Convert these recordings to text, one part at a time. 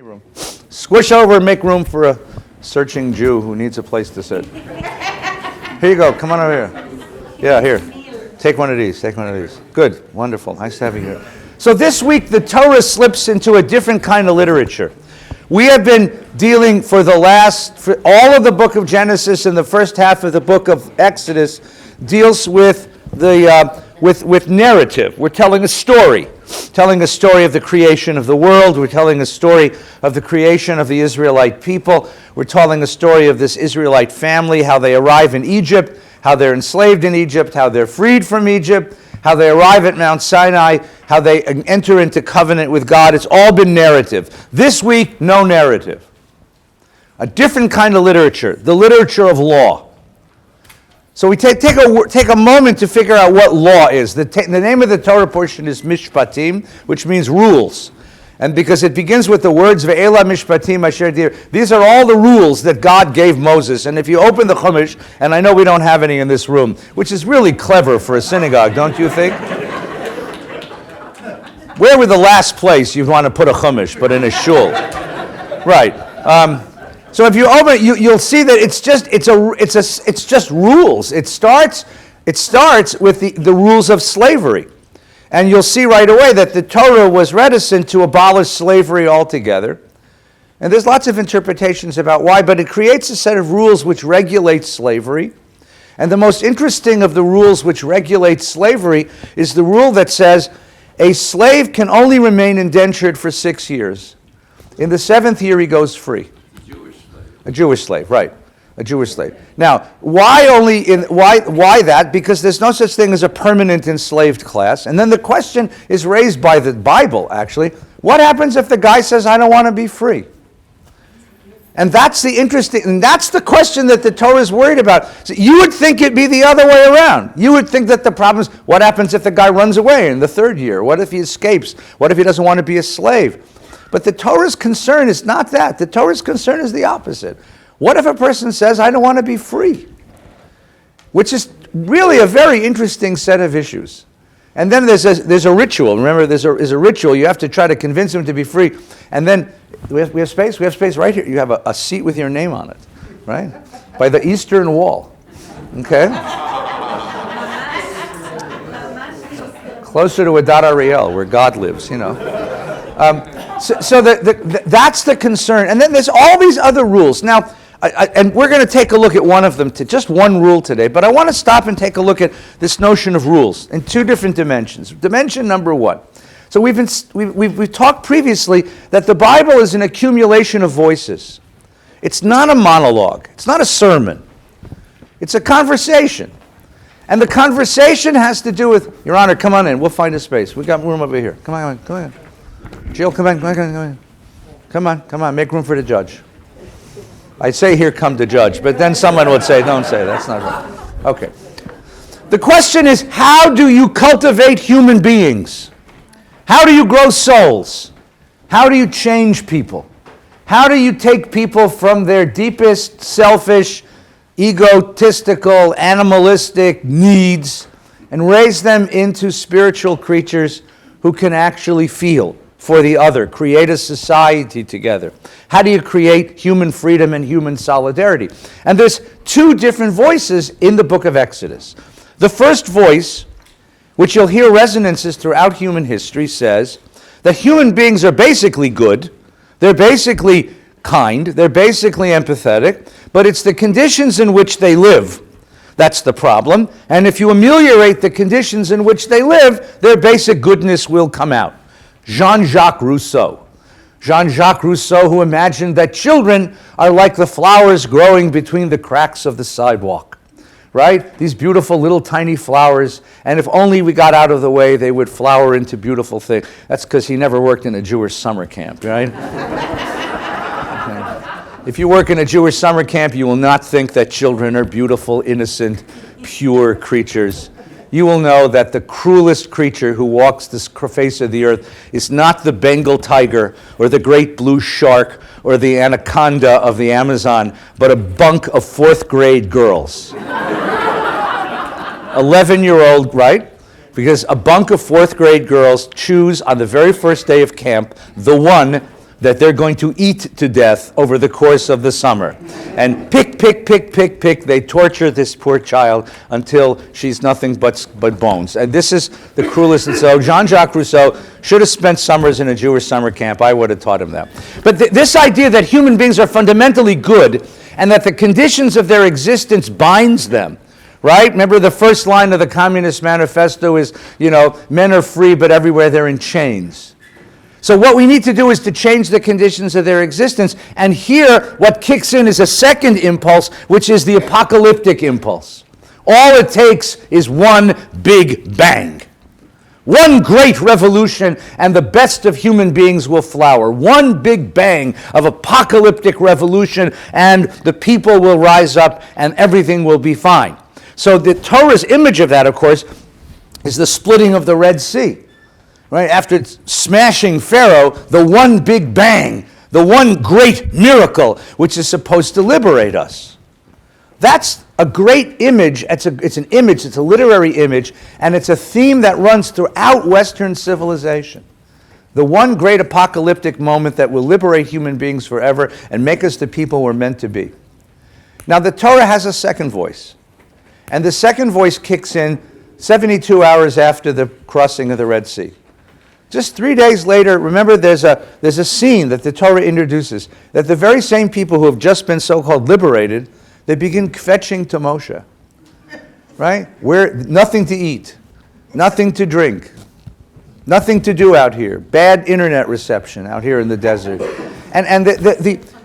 Room. Squish over and make room for a searching Jew who needs a place to sit. Here you go. Come on over here. Yeah, here. Take one of these. Take one of these. Good. Wonderful. Nice to have you here. So this week, the Torah slips into a different kind of literature. We have been dealing for all of the book of Genesis and the first half of the book of Exodus deals with with narrative. We're telling a story of the creation of the world. We're telling a story of the creation of the Israelite people. We're telling a story of this Israelite family, how they arrive in Egypt, how they're enslaved in Egypt, how they're freed from Egypt, how they arrive at Mount Sinai, how they enter into covenant with God. It's all been narrative. This week, no narrative. A different kind of literature, the literature of law. So we take a moment to figure out what law is. The name of the Torah portion is Mishpatim, which means rules. And because it begins with the words, Ve'ela Mishpatim Asher Dir. These are all the rules that God gave Moses. And if you open the Chumash, and I know we don't have any in this room, which is really clever for a synagogue, don't you think? Where would the last place you'd want to put a Chumash, but in a shul? Right. So if you open it, you'll see that it's just rules. It starts with the rules of slavery. And you'll see right away that the Torah was reticent to abolish slavery altogether. And there's lots of interpretations about why, but it creates a set of rules which regulate slavery. And the most interesting of the rules which regulate slavery is the rule that says a slave can only remain indentured for 6 years. In the 7th year, he goes free. A Jewish slave, right. A Jewish slave. Now, why that? Because there's no such thing as a permanent enslaved class. And then the question is raised by the Bible, actually. What happens if the guy says, I don't want to be free? And that's the question that the Torah is worried about. So you would think it'd be the other way around. You would think that the problem is, what happens if the guy runs away in the 3rd year? What if he escapes? What if he doesn't want to be a slave? But the Torah's concern is not that. The Torah's concern is the opposite. What if a person says, I don't want to be free? Which is really a very interesting set of issues. And then there's a ritual. Remember, there's a ritual. You have to try to convince him to be free. And then, we have space? We have space right here. You have a seat with your name on it, right? By the eastern wall. Okay? Closer to Adat Ariel, where God lives, you know. So that's the concern. And then there's all these other rules. Now, and we're going to take a look at one of them, just one rule today, but I want to stop and take a look at this notion of rules in 2 different dimensions. Dimension number 1. So we've talked previously that the Bible is an accumulation of voices. It's not a monologue. It's not a sermon. It's a conversation. And the conversation has to do with, Your Honor, come on in. We'll find a space. We got room over here. Come on. Jill, come on. Come on. Make room for the judge. I'd say, here come the judge, but then someone would say, don't say, that's not right. Okay. The question is, how do you cultivate human beings? How do you grow souls? How do you change people? How do you take people from their deepest, selfish, egotistical, animalistic needs and raise them into spiritual creatures who can actually feel for the other, create a society together? How do you create human freedom and human solidarity? And there's 2 different voices in the book of Exodus. The first voice, which you'll hear resonances throughout human history, says that human beings are basically good, they're basically kind, they're basically empathetic, but it's the conditions in which they live that's the problem. And if you ameliorate the conditions in which they live, their basic goodness will come out. Jean-Jacques Rousseau, who imagined that children are like the flowers growing between the cracks of the sidewalk, right? These beautiful little tiny flowers, and if only we got out of the way, they would flower into beautiful things. That's because he never worked in a Jewish summer camp, right? Okay. If you work in a Jewish summer camp, you will not think that children are beautiful, innocent, pure creatures. You will know that the cruelest creature who walks the face of the earth is not the Bengal tiger or the great blue shark or the anaconda of the Amazon, but a bunk of 4th grade girls. 11-year-old, right? Because a bunk of 4th grade girls choose on the very first day of camp the one that they're going to eat to death over the course of the summer. And pick, they torture this poor child until she's nothing but bones. And this is the cruelest. And so Jean-Jacques Rousseau should have spent summers in a Jewish summer camp. I would have taught him that. But this idea that human beings are fundamentally good and that the conditions of their existence binds them, right? Remember the first line of the Communist Manifesto is, men are free, but everywhere they're in chains. So what we need to do is to change the conditions of their existence. And here, what kicks in is a second impulse, which is the apocalyptic impulse. All it takes is one big bang. One great revolution, and the best of human beings will flower. One big bang of apocalyptic revolution, and the people will rise up, and everything will be fine. So the Torah's image of that, of course, is the splitting of the Red Sea. Right? After smashing Pharaoh, the one big bang, the one great miracle, which is supposed to liberate us. That's a great image. It's an image, it's a literary image, and it's a theme that runs throughout Western civilization. The one great apocalyptic moment that will liberate human beings forever and make us the people we're meant to be. Now, the Torah has a second voice, and the second voice kicks in 72 hours after the crossing of the Red Sea. Just 3 days later, remember there's a scene that the Torah introduces, that the very same people who have just been so-called liberated, they begin fetching to Moshe, right? Nothing to eat, nothing to drink, nothing to do out here, bad internet reception out here in the desert. And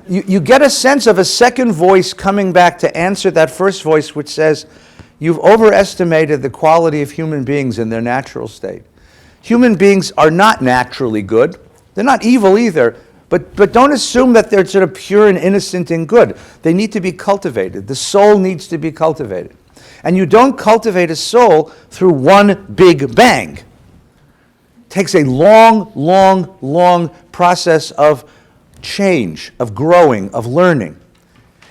you get a sense of a second voice coming back to answer that first voice, which says, you've overestimated the quality of human beings in their natural state. Human beings are not naturally good. They're not evil either, but don't assume that they're sort of pure and innocent and good. They need to be cultivated. The soul needs to be cultivated. And you don't cultivate a soul through one big bang. It takes a long process of change, of growing, of learning.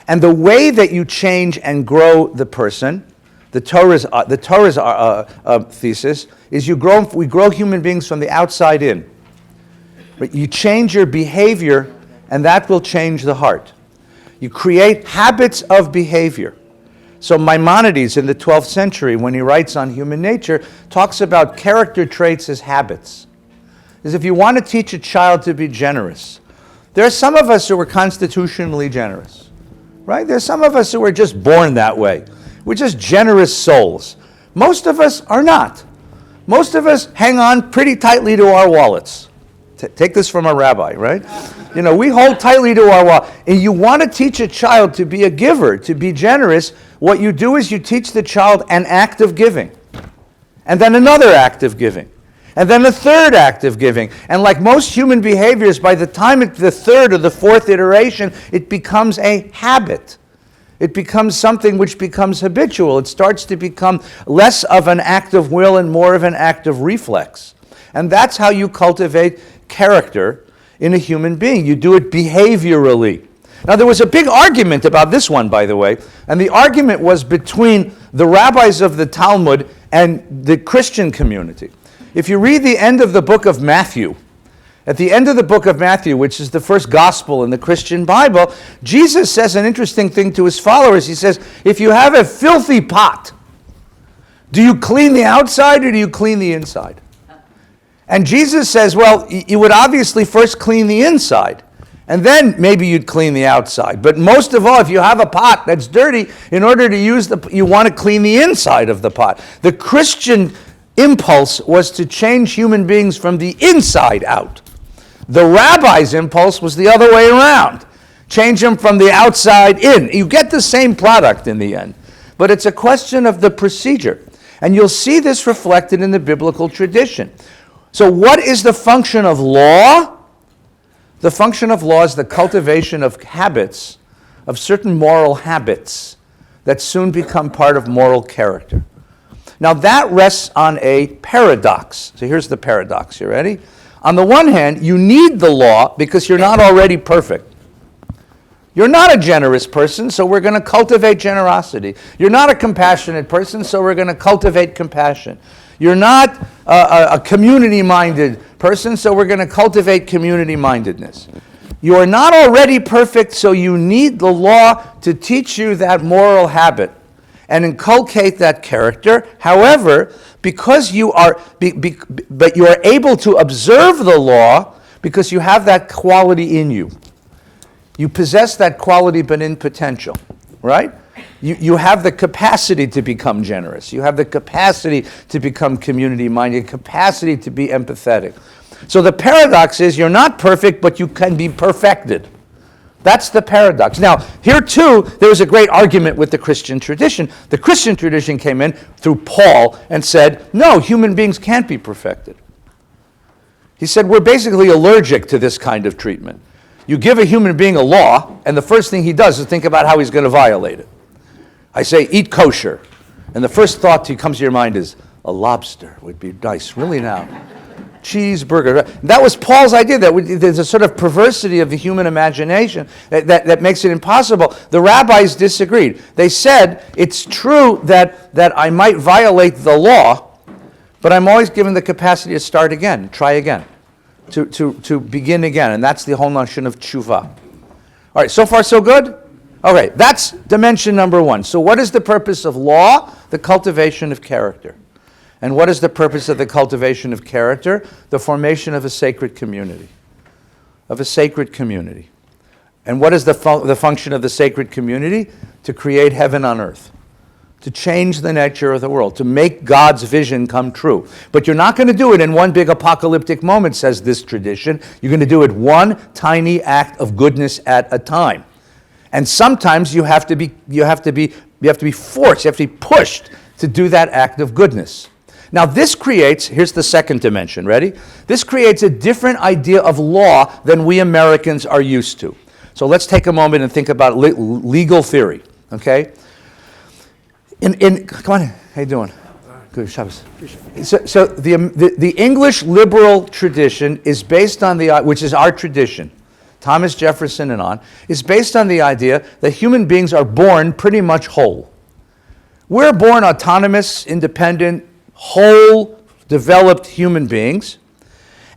And the way that you change and grow the person, the Torah's thesis is we grow human beings from the outside in. But you change your behavior, and that will change the heart. You create habits of behavior. So Maimonides in the 12th century, when he writes on human nature, talks about character traits as habits. Because if you want to teach a child to be generous, there are some of us who are constitutionally generous, right? There's some of us who are just born that way. We're just generous souls. Most of us are not. Most of us hang on pretty tightly to our wallets. Take this from a rabbi, right? We hold tightly to our wallet. And you want to teach a child to be a giver, to be generous, what you do is you teach the child an act of giving. And then another act of giving. And then a third act of giving. And like most human behaviors, by the time it's the third or the fourth iteration, it becomes a habit. It becomes something which becomes habitual. It starts to become less of an act of will and more of an act of reflex. And that's how you cultivate character in a human being. You do it behaviorally. Now, there was a big argument about this one, by the way, and the argument was between the rabbis of the Talmud and the Christian community. If you read the end of the book of Matthew, at the end of the book of Matthew, which is the first gospel in the Christian Bible, Jesus says an interesting thing to his followers. He says, if you have a filthy pot, do you clean the outside or do you clean the inside? And Jesus says, well, you would obviously first clean the inside, and then maybe you'd clean the outside. But most of all, if you have a pot that's dirty, in order to use you want to clean the inside of the pot. The Christian impulse was to change human beings from the inside out. The rabbi's impulse was the other way around. Change them from the outside in. You get the same product in the end. But it's a question of the procedure. And you'll see this reflected in the biblical tradition. So what is the function of law? The function of law is the cultivation of habits, of certain moral habits that soon become part of moral character. Now that rests on a paradox. So here's the paradox. You ready? On the one hand, you need the law because you're not already perfect. You're not a generous person, so we're going to cultivate generosity. You're not a compassionate person, so we're going to cultivate compassion. You're not a community-minded person, so we're going to cultivate community-mindedness. You are not already perfect, so you need the law to teach you that moral habit and inculcate that character. However, because you are, but you are able to observe the law because you have that quality in you. You possess that quality, but in potential, right? You have the capacity to become generous. You have the capacity to become community-minded, capacity to be empathetic. So the paradox is you're not perfect, but you can be perfected. That's the paradox. Now, here too, there was a great argument with the Christian tradition. The Christian tradition came in through Paul and said, no, human beings can't be perfected. He said, we're basically allergic to this kind of treatment. You give a human being a law, and the first thing he does is think about how he's going to violate it. I say, eat kosher. And the first thought that comes to your mind is, a lobster would be nice, really now. Cheeseburger. That was Paul's idea. There's a sort of perversity of the human imagination that makes it impossible. The rabbis disagreed. They said, it's true that I might violate the law, but I'm always given the capacity to start again, try again, to begin again. And that's the whole notion of tshuva. All right, so far so good? Okay, that's dimension number one. So what is the purpose of law? The cultivation of character. And what is the purpose of the cultivation of character? The formation of a sacred community. Of a sacred community. And what is the function of the sacred community? To create heaven on earth. To change the nature of the world. To make God's vision come true. But you're not going to do it in one big apocalyptic moment, says this tradition. You're going to do it one tiny act of goodness at a time. And sometimes you have to be forced, you have to be pushed to do that act of goodness. Now this creates, here's the second dimension, ready? This creates a different idea of law than we Americans are used to. So let's take a moment and think about legal theory, okay? Come on in, how you doing? Good, Shabbos. So the English liberal tradition is based on which is our tradition, Thomas Jefferson and on, is based on the idea that human beings are born pretty much whole. We're born autonomous, independent, whole, developed human beings,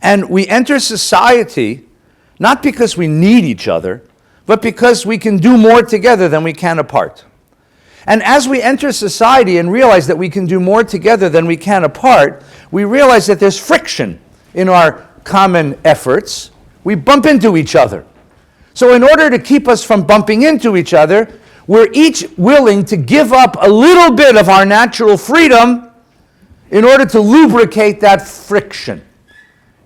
and we enter society not because we need each other, but because we can do more together than we can apart. And as we enter society and realize that we can do more together than we can apart, we realize that there's friction in our common efforts. We bump into each other. So in order to keep us from bumping into each other, we're each willing to give up a little bit of our natural freedom in order to lubricate that friction,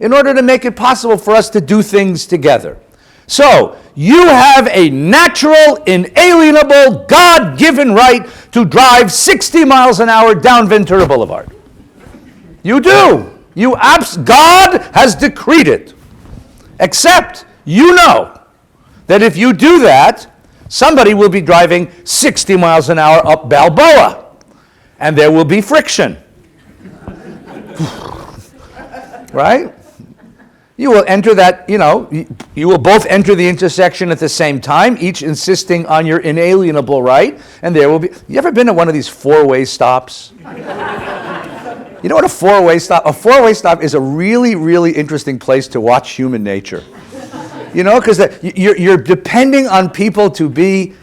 in order to make it possible for us to do things together. So, you have a natural, inalienable, God-given right to drive 60 miles an hour down Ventura Boulevard. You do. God has decreed it. Except, you know that if you do that, somebody will be driving 60 miles an hour up Balboa, and there will be friction. Right? You will enter that, you will both enter the intersection at the same time, each insisting on your inalienable right, and there will be, you ever been to one of these four-way stops? You know what a four-way stop? A four-way stop is a really, really interesting place to watch human nature. Because you're depending on people to be,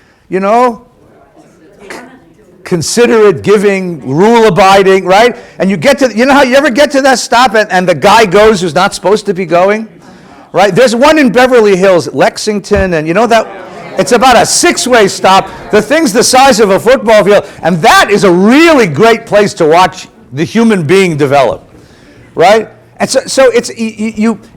considerate, giving, rule-abiding, right? And you get to, how you ever get to that stop and the guy goes who's not supposed to be going? Right? There's one in Beverly Hills, Lexington, and it's about a six-way stop. The thing's the size of a football field, and that is a really great place to watch the human being develop, right? And so it's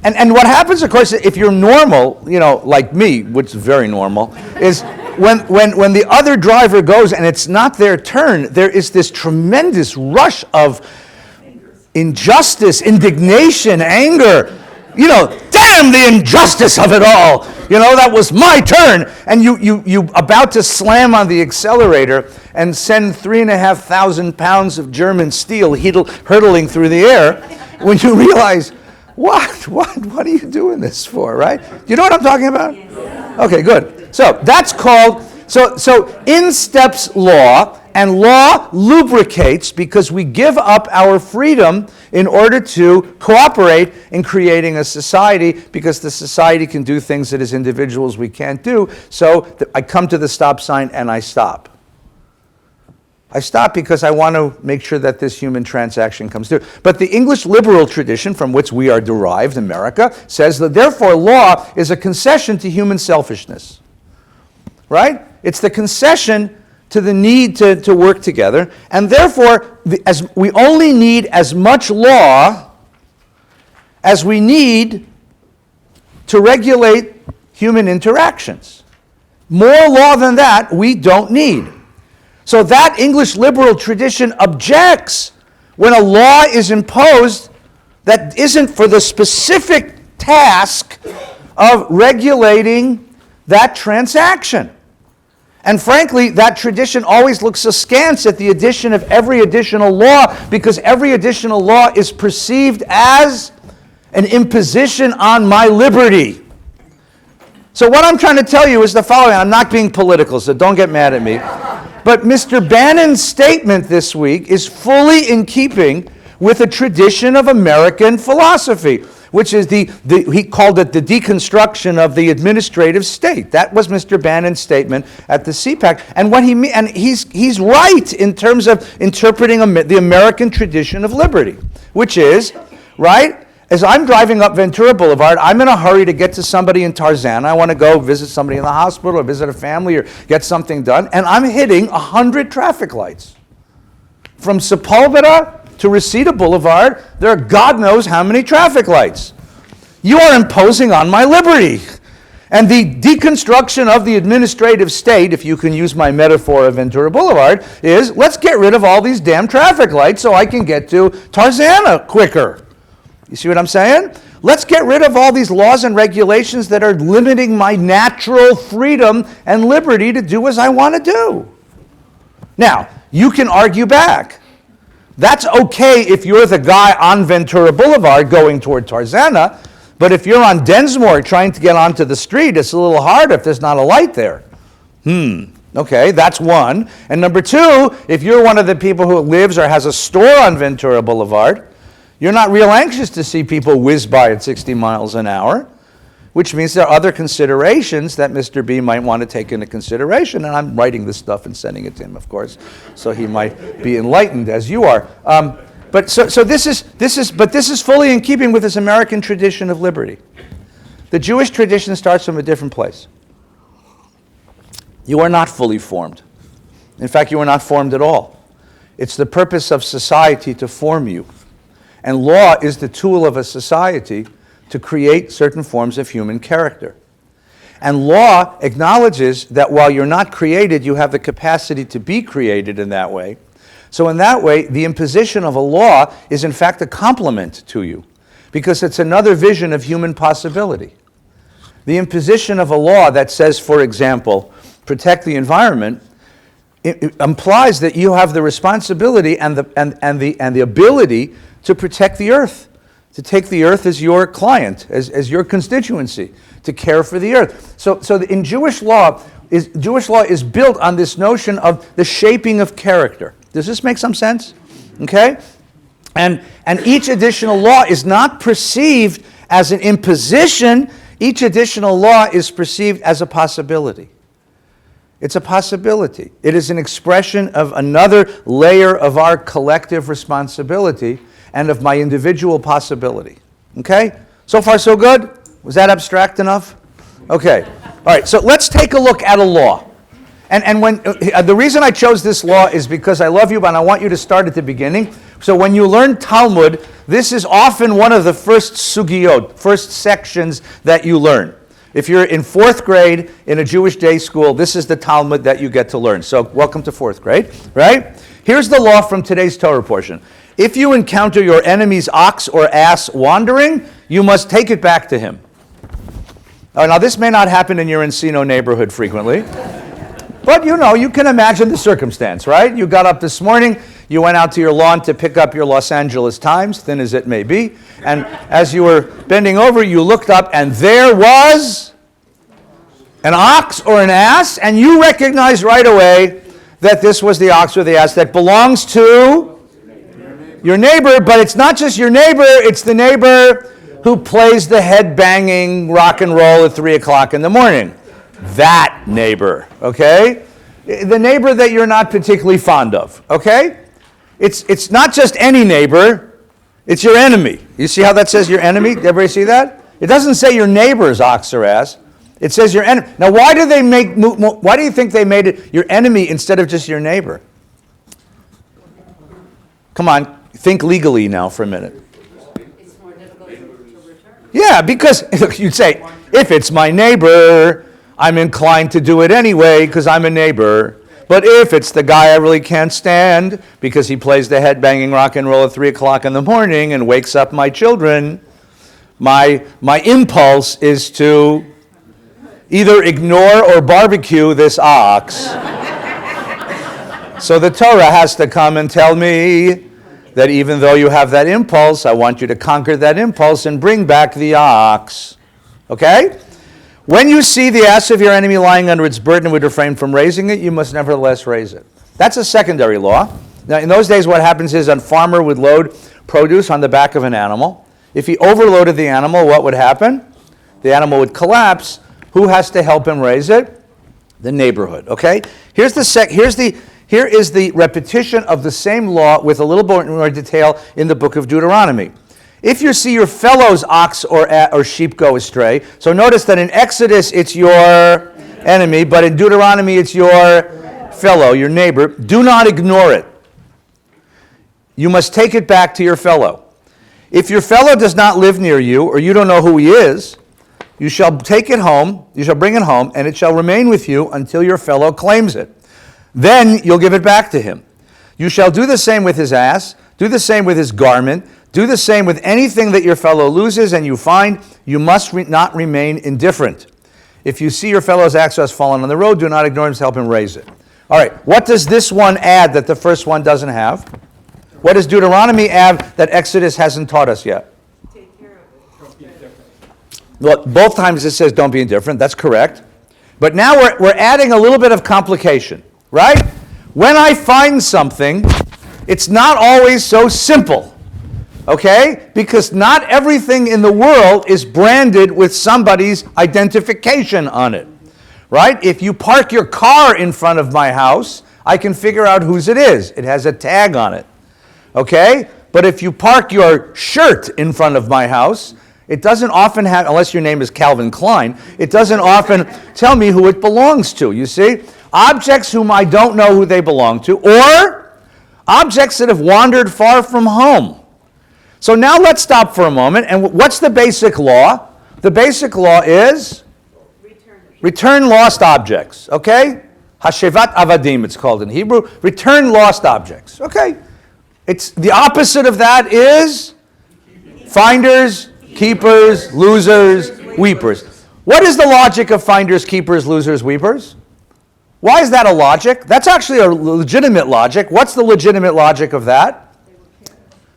and what happens, of course, if you're normal, like me, which is very normal, is when the other driver goes and it's not their turn, there is this tremendous rush of injustice, indignation, anger. Damn the injustice of it all. That was my turn. And you about to slam on the accelerator and send 3,500 pounds of German steel hurtling through the air when you realize, what are you doing this for, right? Do you know what I'm talking about? Okay, good. So that's called, so in steps law, and law lubricates because we give up our freedom in order to cooperate in creating a society, because the society can do things that as individuals we can't do. So I come to the stop sign and I stop. I stop because I want to make sure that this human transaction comes through. But the English liberal tradition from which we are derived, America, says that therefore law is a concession to human selfishness. Right? It's the concession to the need to work together, and therefore as we only need as much law as we need to regulate human interactions. More law than that we don't need. So that English liberal tradition objects when a law is imposed that isn't for the specific task of regulating that transaction. And frankly, that tradition always looks askance at the addition of every additional law, because every additional law is perceived as an imposition on my liberty. So what I'm trying to tell you is the following. I'm not being political, so don't get mad at me. But Mr. Bannon's statement this week is fully in keeping with a tradition of American philosophy, which is he called it the deconstruction of the administrative state. That was Mr. Bannon's statement at the CPAC. And he's right in terms of interpreting the American tradition of liberty, which is, right, as I'm driving up Ventura Boulevard, I'm in a hurry to get to somebody in Tarzana. I want to go visit somebody in the hospital or visit a family or get something done, and I'm hitting 100 traffic lights. From Sepulveda to Reseda Boulevard, there are God knows how many traffic lights. You are imposing on my liberty. And the deconstruction of the administrative state, if you can use my metaphor of Ventura Boulevard, is let's get rid of all these damn traffic lights so I can get to Tarzana quicker. You see what I'm saying? Let's get rid of all these laws and regulations that are limiting my natural freedom and liberty to do as I want to do. Now, you can argue back. That's okay if you're the guy on Ventura Boulevard going toward Tarzana, but if you're on Densmore trying to get onto the street, it's a little hard if there's not a light there. Okay, that's one. And number two, if you're one of the people who lives or has a store on Ventura Boulevard, you're not real anxious to see people whiz by at 60 miles an hour, which means there are other considerations that Mr. B might want to take into consideration. And I'm writing this stuff and sending it to him, of course, so he might be enlightened as you are. But this is fully in keeping with this American tradition of liberty. The Jewish tradition starts from a different place. You are not fully formed. In fact, you are not formed at all. It's the purpose of society to form you. And law is the tool of a society to create certain forms of human character. And law acknowledges that while you're not created, you have the capacity to be created in that way. So in that way, the imposition of a law is in fact a compliment to you, because it's another vision of human possibility. The imposition of a law that says, for example, protect the environment, it implies that you have the responsibility and the ability to protect the earth, to take the earth as your client, as your constituency, to care for the earth. So in Jewish law is built on this notion of the shaping of character. Does this make some sense? Okay? And each additional law is not perceived as an imposition. Each additional law is perceived as a possibility. It's a possibility. It is an expression of another layer of our collective responsibility and of my individual possibility. Okay? So far, so good? Was that abstract enough? Okay. All right, so let's take a look at a law. And when the reason I chose this law is because I love you, but I want you to start at the beginning. So when you learn Talmud, this is often one of the first sugiyot, first sections that you learn. If you're in 4th grade in a Jewish day school, this is the Talmud that you get to learn. So welcome to 4th grade, right? Here's the law from today's Torah portion. If you encounter your enemy's ox or ass wandering, you must take it back to him. Now this may not happen in your Encino neighborhood frequently, but you can imagine the circumstance, right? You got up this morning, you went out to your lawn to pick up your Los Angeles Times, thin as it may be, and as you were bending over, you looked up and there was an ox or an ass, and you recognized right away that this was the ox or the ass that belongs to Your neighbor, but it's not just your neighbor, it's the neighbor who plays the head-banging rock and roll at 3 o'clock in the morning. That neighbor, okay? The neighbor that you're not particularly fond of, okay? It's not just any neighbor, it's your enemy. You see how that says your enemy? Everybody see that? It doesn't say your neighbor's ox or ass. It says your enemy. Now, why do you think they made it your enemy instead of just your neighbor? Come on, think legally now for a minute. It's more difficult to return. Yeah, because you'd say, if it's my neighbor, I'm inclined to do it anyway because I'm a neighbor. But if it's the guy I really can't stand because he plays the head-banging rock and roll at 3 o'clock in the morning and wakes up my children, my impulse is to either ignore or barbecue this ox. So the Torah has to come and tell me that even though you have that impulse, I want you to conquer that impulse and bring back the ox. Okay? When you see the ass of your enemy lying under its burden and would refrain from raising it, you must nevertheless raise it. That's a secondary law. Now, in those days, what happens is a farmer would load produce on the back of an animal. If he overloaded the animal, what would happen? The animal would collapse. Who has to help him raise it? The neighborhood. Okay? Here is the repetition of the same law with a little bit more detail in the book of Deuteronomy. If you see your fellow's ox or sheep go astray, so notice that in Exodus it's your enemy, but in Deuteronomy it's your fellow, your neighbor. Do not ignore it. You must take it back to your fellow. If your fellow does not live near you, or you don't know who he is, you shall take it home, you shall bring it home, and it shall remain with you until your fellow claims it. Then you'll give it back to him. You shall do the same with his ass, do the same with his garment, do the same with anything that your fellow loses and you find. You must not remain indifferent. If you see your fellow's axe has fallen on the road, do not ignore him, help him raise it. All right, what does this one add that the first one doesn't have? What does Deuteronomy add that Exodus hasn't taught us yet? Take care of it. Don't be indifferent. Well, both times it says don't be indifferent. That's correct. But now we're adding a little bit of complication, right? When I find something, it's not always so simple. Okay? Because not everything in the world is branded with somebody's identification on it. Right? If you park your car in front of my house, I can figure out whose it is. It has a tag on it. Okay? But if you park your shirt in front of my house, it doesn't often have, unless your name is Calvin Klein, it doesn't often tell me who it belongs to. You see? Objects whom I don't know who they belong to, or objects that have wandered far from home. So now let's stop for a moment. And what's the basic law? The basic law is return lost objects. Okay? Hashevat avadim, it's called in Hebrew. Return lost objects. Okay? It's the opposite of that is finders, keepers, losers, weepers. What is the logic of finders, keepers, losers, weepers? Why is that a logic? That's actually a legitimate logic. What's the legitimate logic of that?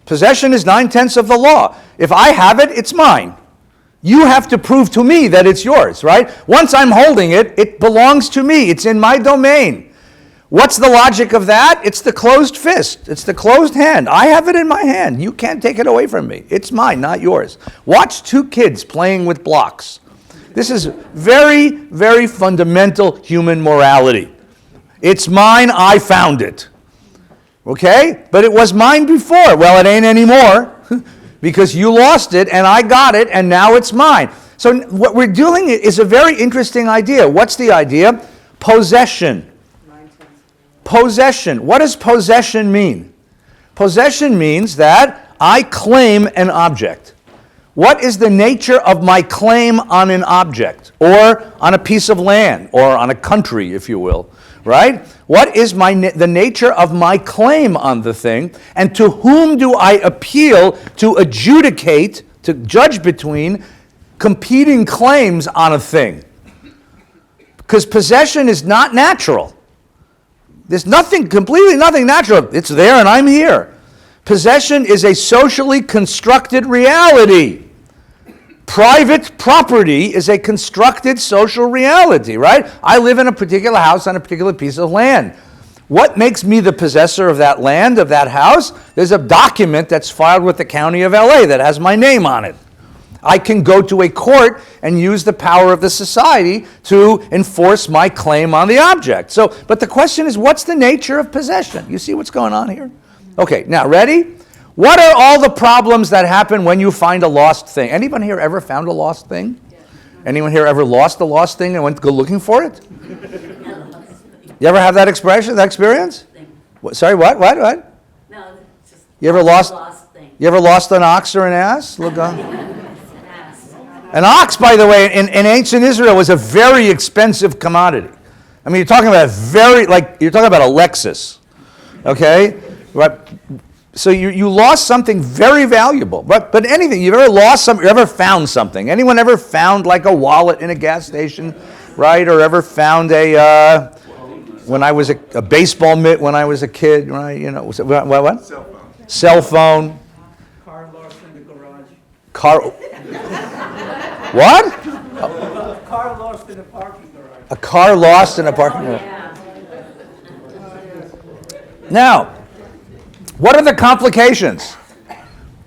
Possession is 9/10 of the law. If I have it, it's mine. You have to prove to me that it's yours, right? Once I'm holding it, it belongs to me. It's in my domain. What's the logic of that? It's the closed fist. It's the closed hand. I have it in my hand. You can't take it away from me. It's mine, not yours. Watch two kids playing with blocks. This is very, very fundamental human morality. It's mine, I found it. Okay? But it was mine before. Well, it ain't anymore because you lost it and I got it and now it's mine. So what we're doing is a very interesting idea. What's the idea? Possession. Possession. What does possession mean? Possession means that I claim an object. What is the nature of my claim on an object or on a piece of land or on a country, if you will, right? What is the nature of my claim on the thing, and to whom do I appeal to adjudicate, to judge between competing claims on a thing? Because possession is not natural. There's completely nothing natural. It's there and I'm here. Possession is a socially constructed reality. Private property is a constructed social reality, right? I live in a particular house on a particular piece of land. What makes me the possessor of that land, of that house? There's a document that's filed with the county of LA that has my name on it. I can go to a court and use the power of the society to enforce my claim on the object. So, but the question is, what's the nature of possession? You see what's going on here? Okay, now ready? What are all the problems that happen when you find a lost thing? Anyone here ever found a lost thing? Anyone here ever lost a lost thing and went to go looking for it? You ever have that expression, that experience? What, sorry, what? No, it's just You ever lost? thing. You ever lost an ox or an ass? Look on. Ass. An ox, by the way, in ancient Israel was a very expensive commodity. I mean, you're talking about you're talking about a Lexus, okay? Right? So you lost something very valuable. But anything, you've ever lost something, you ever found something? Anyone ever found like a wallet in a gas station, right? Or ever found when I was a baseball mitt when I was a kid, right? You know, what? Cell phone. Cell phone. Car lost in the garage. Car. What? A car lost in a parking garage. A car lost in a parking lot. Yeah. Now, what are the complications?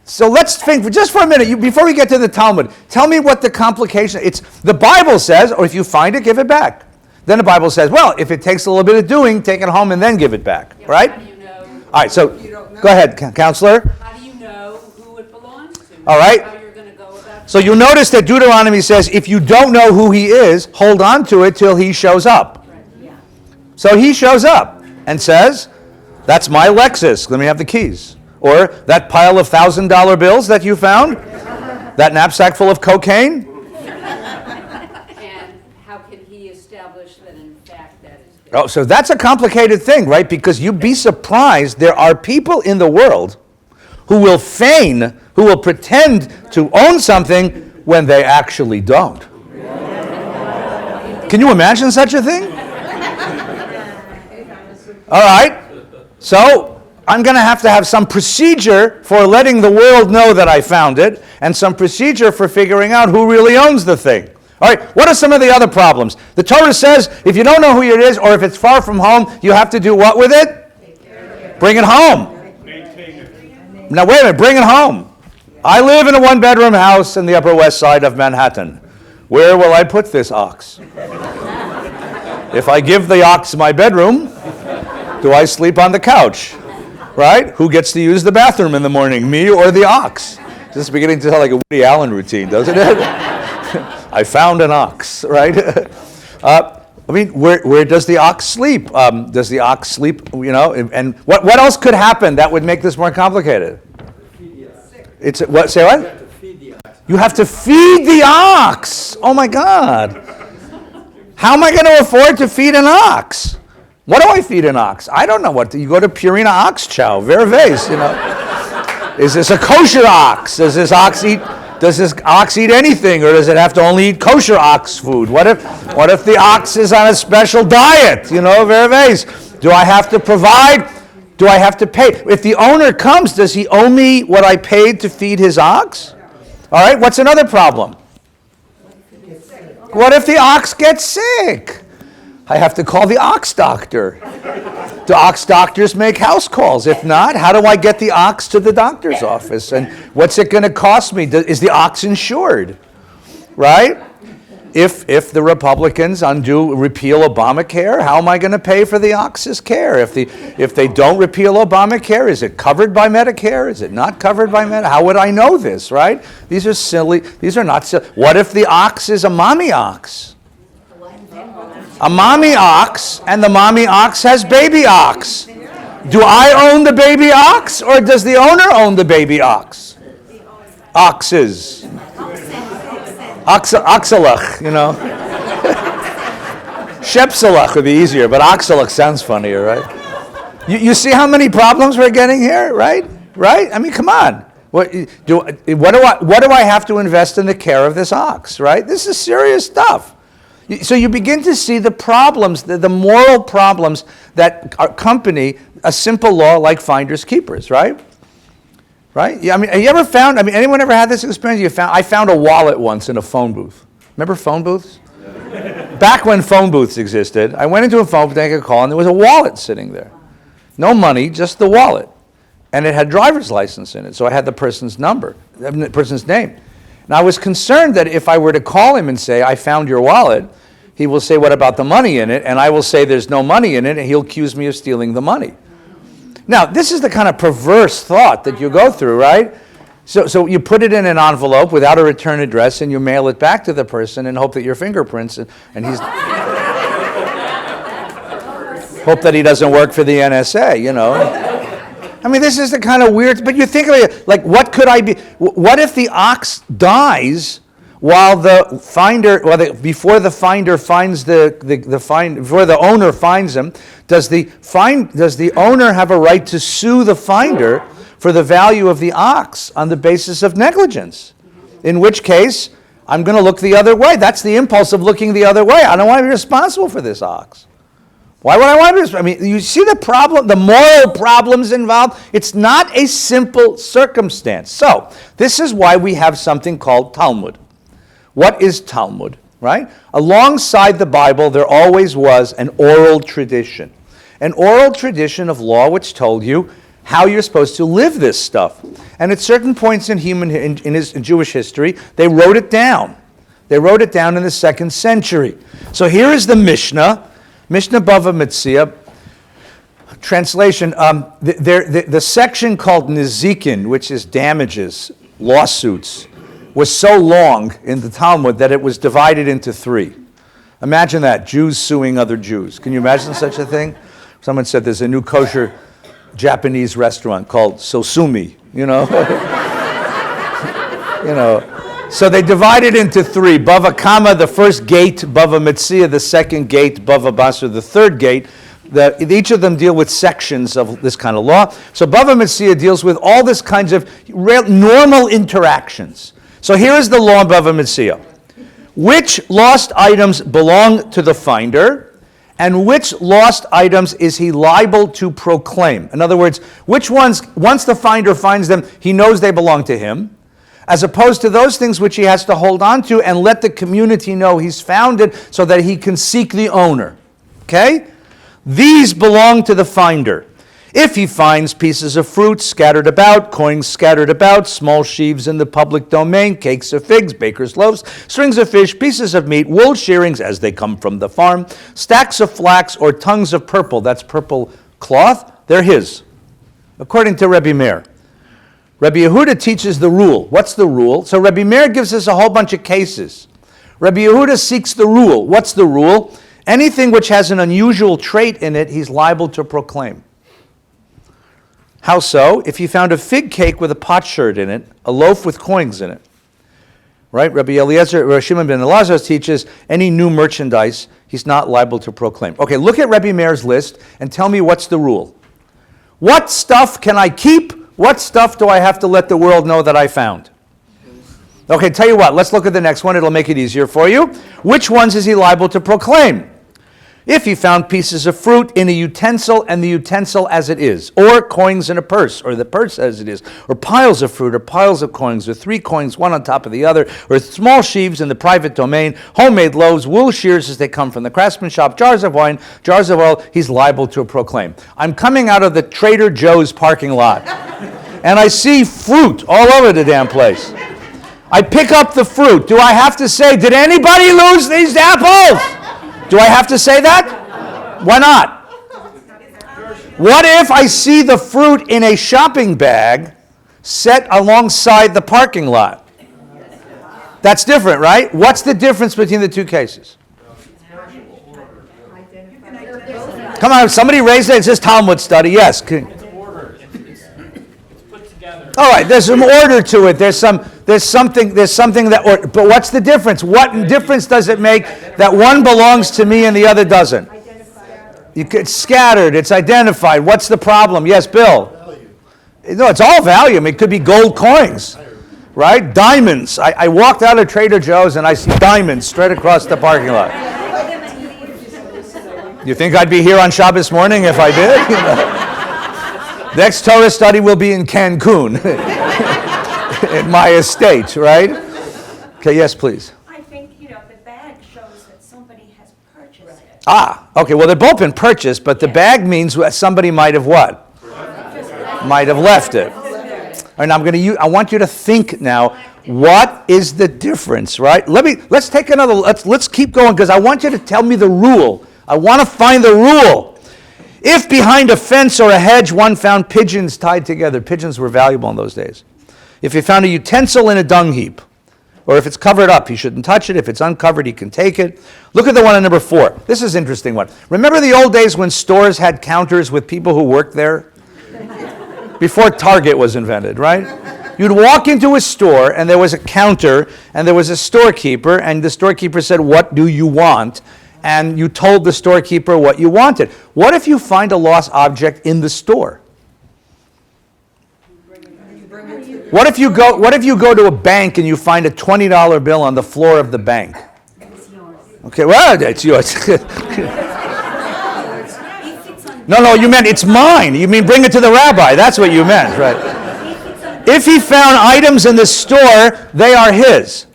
So let's think just for a minute, before we get to the Talmud, tell me what the complication, the Bible says, or if you find it, give it back. Then the Bible says, well, if it takes a little bit of doing, take it home and then give it back, Yeah, right? How do you know? All right, so go ahead, counselor. How do you know who it belongs to? All right. How you're going to go about So you'll notice that Deuteronomy says, if you don't know who he is, hold on to it till he shows up. Yeah. So he shows up and says, that's my Lexus, let me have the keys. Or that pile of $1,000 bills that you found, that knapsack full of cocaine. And how can he establish that in fact that is there? Oh, so that's a complicated thing, right? Because you'd be surprised, there are people in the world who will who will pretend to own something when they actually don't. Can you imagine such a thing? All right, so I'm going to have some procedure for letting the world know that I found it, and some procedure for figuring out who really owns the thing. All right, what are some of the other problems? The Torah says if you don't know who it is, or if it's far from home, you have to do what with it? Bring it home. Now wait a minute, bring it home. I live in a one-bedroom house in the Upper West Side of Manhattan. Where will I put this ox? If I give the ox my bedroom, do I sleep on the couch? Right? Who gets to use the bathroom in the morning, me or the ox? This is beginning to sound like a Woody Allen routine, doesn't it? I found an ox, right? I mean, where does the ox sleep? Does the ox sleep, you know, and what else could happen that would make this more complicated? It's what? Say what? You have to feed the ox. Oh my God. How am I going to afford to feed an ox? What do I feed an ox? I don't know what. You go to Purina Ox Chow, Verves, you know. Is this a kosher ox? Does this ox eat anything, or does it have to only eat kosher ox food? What if the ox is on a special diet? You know, Verves. Do I have to provide? Do I have to pay? If the owner comes, does he owe me what I paid to feed his ox? All right, what's another problem? What if the ox gets sick? I have to call the ox doctor. Do ox doctors make house calls? If not, how do I get the ox to the doctor's office? And what's it going to cost me? Is the ox insured? Right? If the Republicans repeal Obamacare, how am I going to pay for the ox's care? If they don't repeal Obamacare, is it covered by Medicare? Is it not covered by Medicare? How would I know this, right? These are silly. These are not silly. What if the ox is a mommy ox? A mommy ox, and the mommy ox has baby ox. Do I own the baby ox, or does the owner own the baby ox? Oxes. Oxalach, you know. Shepsalach would be easier, but oxalach sounds funnier, right? You see how many problems we're getting here, right? Right? I mean, come on. What do I have to invest in the care of this ox, right? This is serious stuff. So you begin to see the problems, the moral problems that accompany a simple law like finders keepers, right? Right? Yeah, I mean, have you ever found? I mean, anyone ever had this experience? I found a wallet once in a phone booth. Remember phone booths? back when phone booths existed, I went into a phone booth to make a call, and there was a wallet sitting there. No money, just the wallet. And it had driver's license in it, so I had the person's number, the person's name. And I was concerned that if I were to call him and say, I found your wallet, he will say, what about the money in it? And I will say there's no money in it, and he'll accuse me of stealing the money. Now, this is the kind of perverse thought that you go through, right? So you put it in an envelope without a return address, and you mail it back to the person and hope that your fingerprints, and he's... hope that he doesn't work for the NSA, you know. I mean, this is the kind of weird... But you think of it, like, what could I be... What if the ox dies while the finder... before the finder finds before the owner finds him, does the owner have a right to sue the finder for the value of the ox on the basis of negligence? In which case, I'm going to look the other way. That's the impulse of looking the other way. I don't want to be responsible for this ox. Why would I want to be responsible? I mean, you see the problem, the moral problems involved? It's not a simple circumstance. So, this is why we have something called Talmud. What is Talmud, right? Alongside the Bible, there always was an oral tradition. An oral tradition of law which told you how you're supposed to live this stuff. And at certain points in Jewish history, they wrote it down. They wrote it down in the 2nd century. So here is the Mishnah Bava Metzia. Translation, the section called Nizikin, which is damages, lawsuits, was so long in the Talmud that it was divided into 3. Imagine that, Jews suing other Jews. Can you imagine such a thing? Someone said there's a new kosher Japanese restaurant called Sosumi, you know. You know. So they divided into 3. Bava Kama, the first gate, Bava Metzia, the second gate, Bava Basra, the third gate. Each of them deal with sections of this kind of law. So Bava Metzia deals with all this kinds of normal interactions. So here is the law in Bava Metzia. Which lost items belong to the finder, and which lost items is he liable to proclaim? In other words, which ones, once the finder finds them, he knows they belong to him, as opposed to those things which he has to hold on to and let the community know he's found it so that he can seek the owner. Okay? These belong to the finder. If he finds pieces of fruit scattered about, coins scattered about, small sheaves in the public domain, cakes of figs, baker's loaves, strings of fish, pieces of meat, wool shearings as they come from the farm, stacks of flax or tongues of purple, that's purple cloth, they're his, according to Rabbi Meir. Rabbi Yehuda teaches the rule. What's the rule? So Rabbi Meir gives us a whole bunch of cases. Rabbi Yehuda seeks the rule. What's the rule? Anything which has an unusual trait in it, he's liable to proclaim. How so? If he found a fig cake with a potsherd in it, a loaf with coins in it, right? Rabbi Shimon ben Elazar teaches any new merchandise, he's not liable to proclaim. Okay, look at Rabbi Meir's list and tell me what's the rule. What stuff can I keep? What stuff do I have to let the world know that I found? Okay, tell you what, let's look at the next one. It'll make it easier for you. Which ones is he liable to proclaim? If he found pieces of fruit in a utensil and the utensil as it is, or coins in a purse, or the purse as it is, or piles of fruit, or piles of coins, or 3 coins, one on top of the other, or small sheaves in the private domain, homemade loaves, wool shears as they come from the craftsman shop, jars of wine, jars of oil, he's liable to proclaim. I'm coming out of the Trader Joe's parking lot, and I see fruit all over the damn place. I pick up the fruit. Do I have to say, did anybody lose these apples? Do I have to say that? Why not? What if I see the fruit in a shopping bag set alongside the parking lot? That's different, right? What's the difference between the 2 cases? Come on, somebody raise it. It's just Talmud study. Yes. All right, there's some order to it. There's something that. But what's the difference? What difference does it make that one belongs to me and the other doesn't? It's scattered. It's identified. What's the problem? Yes, Bill. No, it's all value. I mean, it could be gold coins, right? Diamonds. I walked out of Trader Joe's and I see diamonds straight across the parking lot. You think I'd be here on Shabbos morning if I did? You know? Next Torah study will be in Cancun, at my estate, right? Okay, yes, please. I think, the bag shows that somebody has Okay, well, they've both been purchased, but the bag means somebody might have what? Might have left it. And I want you to think now, what is the difference, right? Let's keep going, because I want you to tell me the rule. I want to find the rule. If behind a fence or a hedge one found pigeons tied together, pigeons were valuable in those days. If you found a utensil in a dung heap, or if it's covered up, he shouldn't touch it. If it's uncovered, he can take it. Look at the one on number 4. This is an interesting one. Remember the old days when stores had counters with people who worked there? Before Target was invented, right? You'd walk into a store, and there was a counter, and there was a storekeeper, and the storekeeper said, "What do you want?" And you told the storekeeper what you wanted. What if you find a lost object in the store? What if you go to a bank and you find a $20 bill on the floor of the bank? Okay, well, it's yours. No, you meant it's mine. You mean bring it to the rabbi. That's what you meant, right? If he found items in the store, they are his.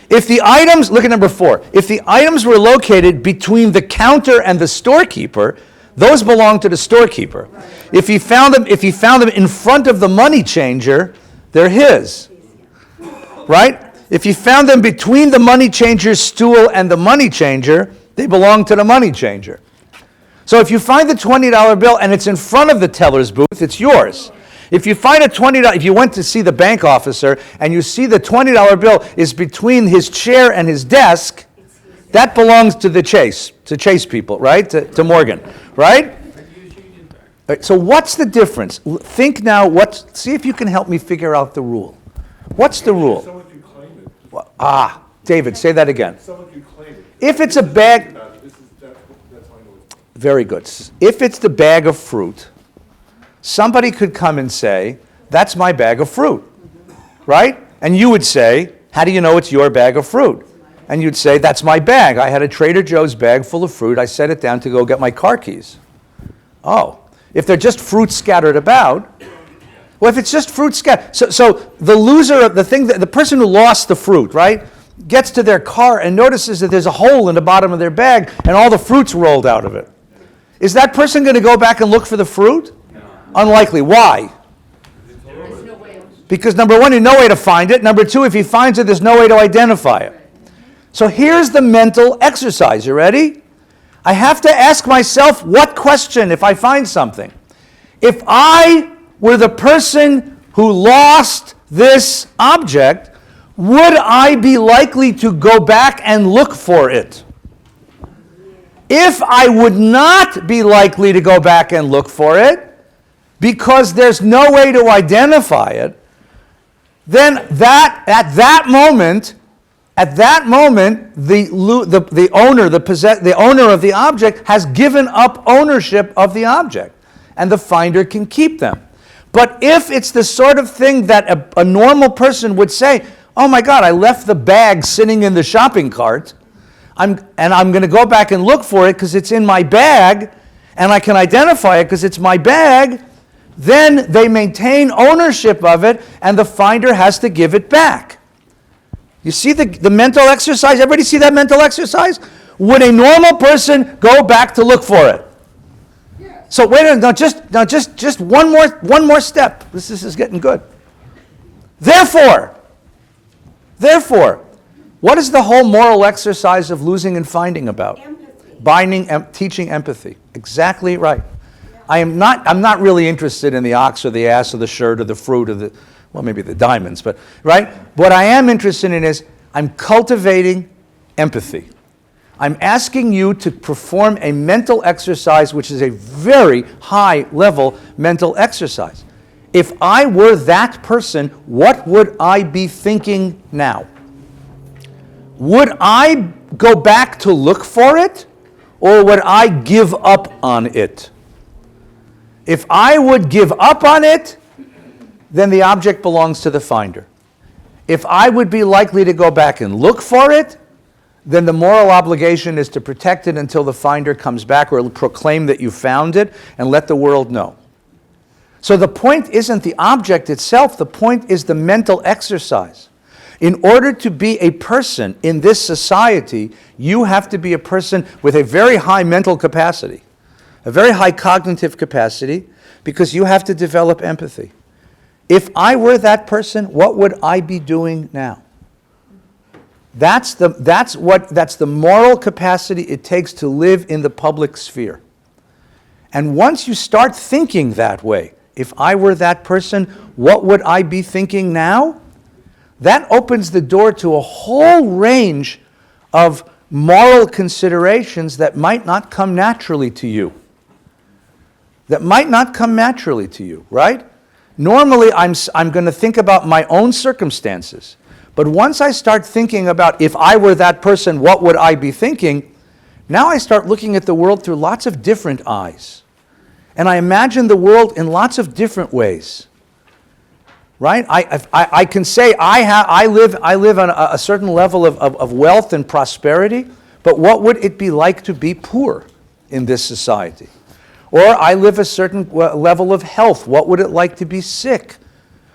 If the items, look at number 4, if the items were located between the counter and the storekeeper, those belong to the storekeeper. If he found them in front of the money changer, they're his, right? If he found them between the money changer's stool and the money changer, they belong to the money changer. So if you find the $20 bill and it's in front of the teller's booth, it's yours. If you find if you went to see the bank officer and you see the $20 bill is between his chair and his desk, that belongs to the Chase people, right? To Morgan, right? All right, so what's the difference? Think now, see if you can help me figure out the rule. What's the rule? Someone can claim it. David, say that again. Someone can claim it. If it's a bag, That's how I know it. very good. If it's the bag of fruit, somebody could come and say, "That's my bag of fruit," right? And you would say, "How do you know it's your bag of fruit?" And you'd say, "That's my bag. I had a Trader Joe's bag full of fruit. I set it down to go get my car keys." Oh. If they're just fruit scattered about, well, if it's just fruit scattered, so the loser, the person who lost the fruit, right, gets to their car and notices that there's a hole in the bottom of their bag and all the fruit's rolled out of it. Is that person going to go back and look for the fruit? No. Unlikely. Why? There's no way. Because number 1, there's no way to find it. Number 2, if he finds it, there's no way to identify it. So here's the mental exercise. You ready? I have to ask myself what question if I find something. If I were the person who lost this object, would I be likely to go back and look for it? If I would not be likely to go back and look for it, because there's no way to identify it, then at that moment, the owner of the object has given up ownership of the object, and the finder can keep them. But if it's the sort of thing that a normal person would say, "Oh my God, I left the bag sitting in the shopping cart, I'm going to go back and look for it because it's in my bag, and I can identify it because it's my bag," then they maintain ownership of it, and the finder has to give it back. You see the mental exercise? Everybody see that mental exercise? Would a normal person go back to look for it? Yes. So wait a minute, just one more step. This is getting good. Therefore, what is the whole moral exercise of losing and finding about? Empathy. Teaching empathy. Exactly right. I'm not really interested in the ox or the ass or the shirt or the fruit or maybe the diamonds, but right? What I am interested in is I'm cultivating empathy. I'm asking you to perform a mental exercise, which is a very high level mental exercise. If I were that person, what would I be thinking now? Would I go back to look for it, or would I give up on it? If I would give up on it, then the object belongs to the finder. If I would be likely to go back and look for it, then the moral obligation is to protect it until the finder comes back, or proclaim that you found it and let the world know. So the point isn't the object itself, the point is the mental exercise. In order to be a person in this society, you have to be a person with a very high mental capacity, a very high cognitive capacity, because you have to develop empathy. If I were that person, what would I be doing now? That's the moral capacity it takes to live in the public sphere. And once you start thinking that way, if I were that person, what would I be thinking now? That opens the door to a whole range of moral considerations that might not come naturally to you. Right? Normally, I'm going to think about my own circumstances. But once I start thinking about if I were that person, what would I be thinking? Now I start looking at the world through lots of different eyes. And I imagine the world in lots of different ways. Right? I can say I live on a certain level of wealth and prosperity, but what would it be like to be poor in this society? Or I live a certain level of health. What would it like to be sick?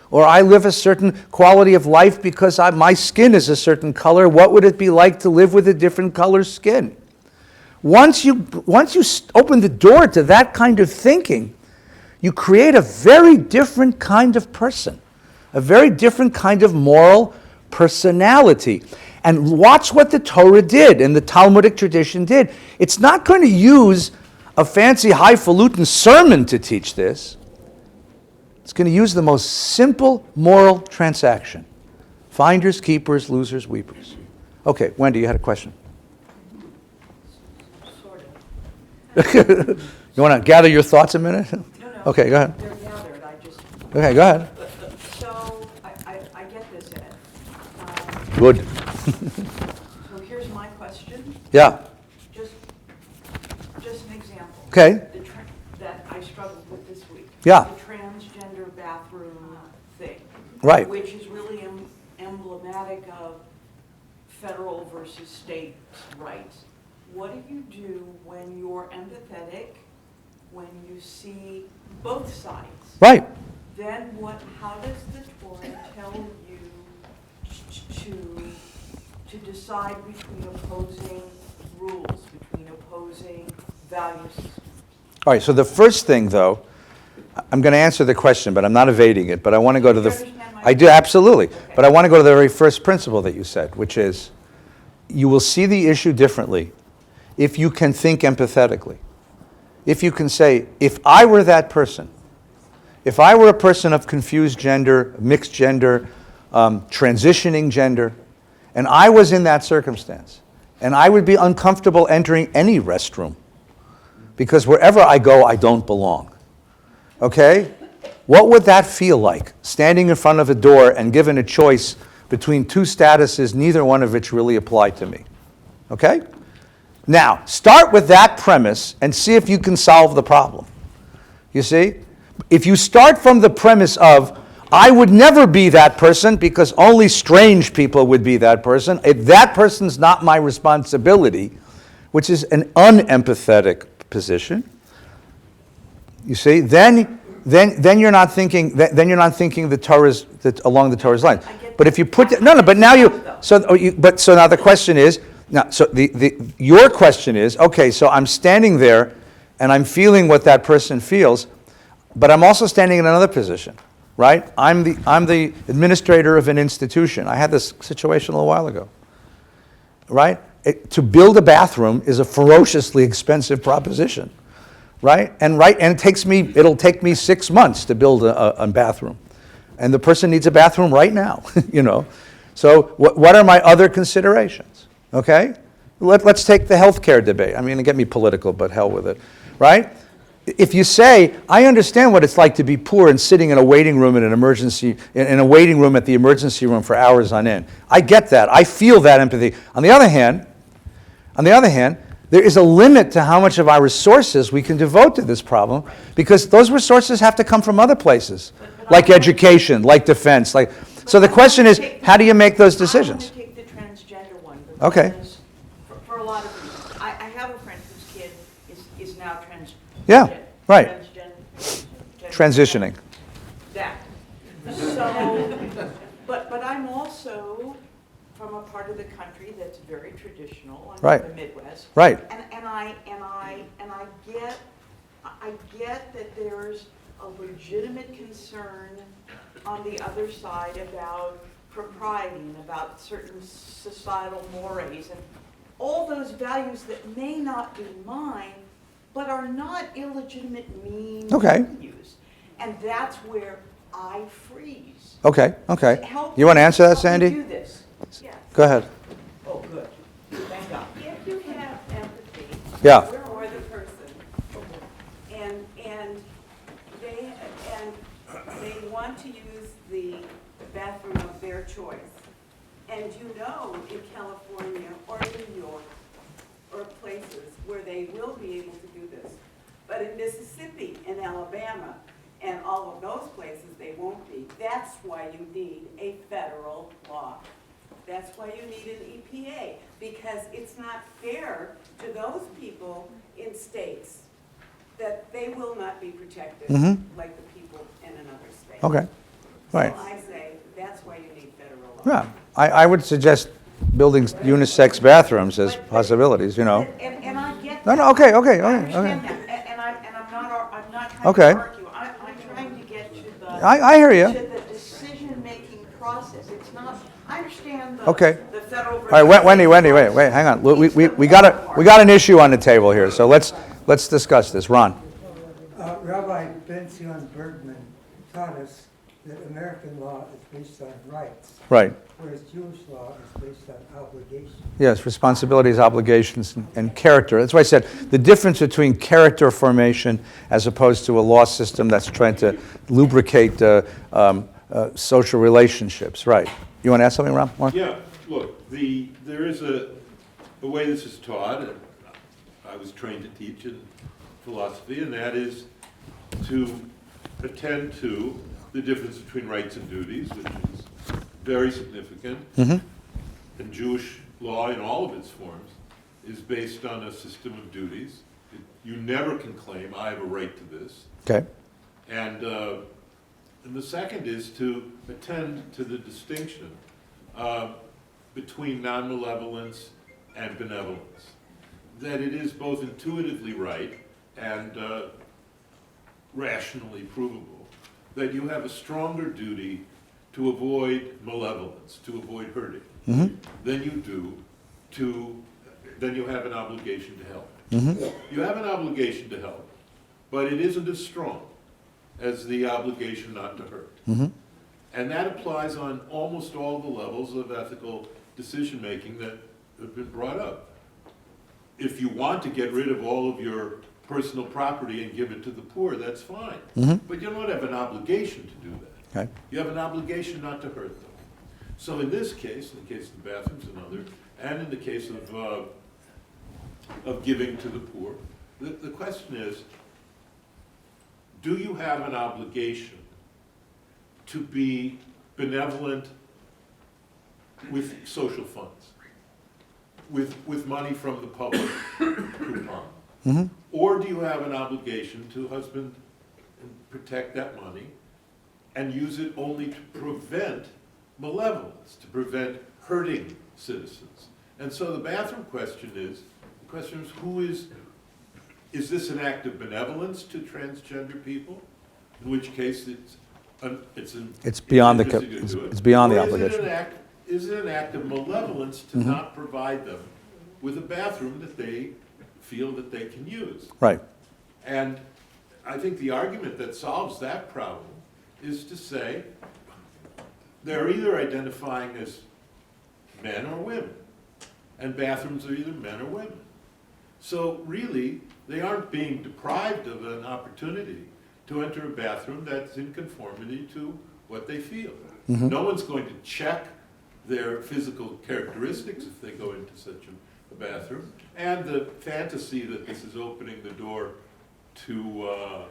Or I live a certain quality of life because my skin is a certain color. What would it be like to live with a different color skin? Once you open the door to that kind of thinking, you create a very different kind of person, a very different kind of moral personality. And watch what the Torah did and the Talmudic tradition did. It's not going to use a fancy highfalutin sermon to teach this. It's going to use the most simple moral transaction. Finders, keepers, losers, weepers. Okay, Wendy, you had a question. Sort of. You want to gather your thoughts a minute? No. Okay, go ahead. They're gathered, I just, Okay, go ahead. so, I get this, Ed. Good. So here's my question, Yeah. just an example. Okay. That I struggled with this week. Yeah. The transgender bathroom thing. Right. Which is really emblematic of federal versus state rights. What do you do when you're empathetic, when you see both sides? Right. Then how does the Torah tell you to decide between opposing rules, between opposing values? All right, so the first thing, though, I'm going to answer the question, but I'm not evading it, but I want to go to Do you understand my I do, absolutely. But I want to go to the very first principle that you said, which is you will see the issue differently if you can think empathetically. If you can say, if I were that person, if I were a person of confused gender, mixed gender, transitioning gender, and I was in that circumstance, and I would be uncomfortable entering any restroom, because wherever I go, I don't belong. Okay? What would that feel like, standing in front of a door and given a choice between two statuses, neither one of which really apply to me? Okay? Now, start with that premise and see if you can solve the problem. You see? If you start from the premise of, I would never be that person because only strange people would be that person, if that person's not my responsibility, which is an unempathetic position, you see, then you're not thinking the Torah's along the Torah's line. But if you put but now so now the question is your question is, okay, so I'm standing there and I'm feeling what that person feels, but I'm also standing in another position, right? I'm the administrator of an institution. I had this situation a little while ago, right? To build a bathroom is a ferociously expensive proposition, right? And it'll take me 6 months to build a bathroom, and the person needs a bathroom right now, you know. So what are my other considerations? Okay, let's take the healthcare debate. I'm going to get me political, but hell with it, right? If you say, I understand what it's like to be poor and sitting in a waiting room in a waiting room at the emergency room for hours on end. I get that. I feel that empathy. On the other hand, there is a limit to how much of our resources we can devote to this problem, because those resources have to come from other places, like education, like defense. So the question is, how do you make those decisions? I want to take the transgender one. Okay. For a lot of reasons. I have a friend whose kid is now transgender. Yeah, right. Transitioning. That. So, but I'm also from a part of the country that's very traditional, Right. the Midwest. Right. And I get that there's a legitimate concern on the other side about propriety and about certain societal mores and all those values that may not be mine, but are not illegitimate means Okay. to use. And that's where I freeze. Okay, okay. Help You want to answer that, help me Sandy? do this. Yes. Go ahead. Oh, good. Thank God. If you have empathy Yeah. for the person, and they want to use the bathroom of their choice, and you know in California or New York or places where they will be able to do this, but in Mississippi and Alabama and all of those places they won't be. That's why you need a federal law. That's why you need an EPA, because it's not fair to those people in states that they will not be protected like the people in another state. Okay, right. So I say, that's why you need federal law. Yeah, I would suggest building unisex bathrooms as possibilities, you know. And I get No, that. no, okay, okay, I okay, understand okay. that, and I'm not trying Okay. to argue. I'm trying to get to the. I hear you. To the decision-making process. It's not, I understand Okay. the federal. All right, Wendy, wait, hang on. We got an issue on the table here, so let's discuss this. Ron? Rabbi Ben-Zion Bergman taught us that American law is based on rights, Right. whereas Jewish law is based on obligation. Yes, responsibilities, obligations, and character. That's why I said the difference between character formation as opposed to a law system that's trying to lubricate social relationships. Right. You want to ask something, Ron? Mark? Yeah, look, there is a way this is taught, and I was trained to teach in philosophy, and that is to attend to the difference between rights and duties, which is very significant. And Jewish law in all of its forms is based on a system of duties. You never can claim, I have a right to this. Okay. And the second is to attend to the distinction between non-malevolence and benevolence. That it is both intuitively right and rationally provable that you have a stronger duty to avoid malevolence, to avoid hurting, than you have an obligation to help. You have an obligation to help, but it isn't as strong as the obligation not to hurt. And that applies on almost all the levels of ethical decision-making that have been brought up. If you want to get rid of all of your personal property and give it to the poor, that's fine. But you don't have an obligation to do that. Okay. You have an obligation not to hurt them. So in this case, in the case of the bathrooms and others, and in the case of giving to the poor, the question is, do you have an obligation to be benevolent with social funds, with money from the public coupon? Or do you have an obligation to husband and protect that money and use it only to prevent malevolence, to prevent hurting citizens? And so the bathroom question is, who is this an act of benevolence to transgender people? In which case It's beyond the it's beyond the obligation. Is it an act of malevolence to not provide them with a bathroom that they feel that they can use? Right. And I think the argument that solves that problem is to say they're either identifying as men or women, and bathrooms are either men or women. So really, they aren't being deprived of an opportunity to enter a bathroom that's in conformity to what they feel. No one's going to check their physical characteristics if they go into such a bathroom. And the fantasy that this is opening the door to